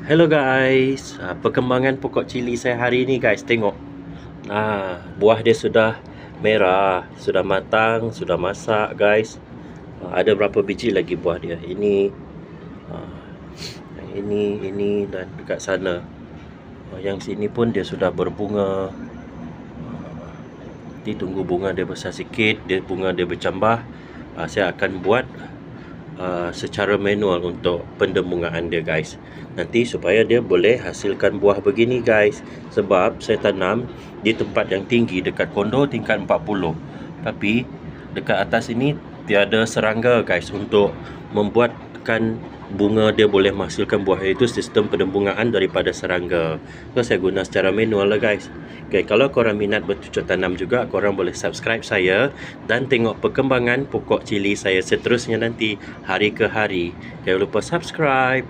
Hello guys, perkembangan pokok cili saya hari ni guys, tengok. Buah dia sudah merah, sudah matang, sudah masak guys. Ada berapa biji lagi buah dia. Ah, ini dan dekat sana. Yang sini pun dia sudah berbunga. Nanti tunggu bunga dia besar sikit, bunga dia bercambah. Saya akan buat secara manual untuk pendembungaan dia guys, nanti supaya dia boleh hasilkan buah begini guys. Sebab saya tanam di tempat yang tinggi, dekat kondo tingkat 40, tapi dekat atas ini tiada serangga guys, untuk membuatkan bunga dia boleh menghasilkan buah, itu sistem pendembungaan daripada serangga. So saya guna secara manual lah guys. Okay, kalau korang minat bercocok tanam juga, korang boleh subscribe saya dan tengok perkembangan pokok cili saya seterusnya nanti hari ke hari. Jangan lupa subscribe.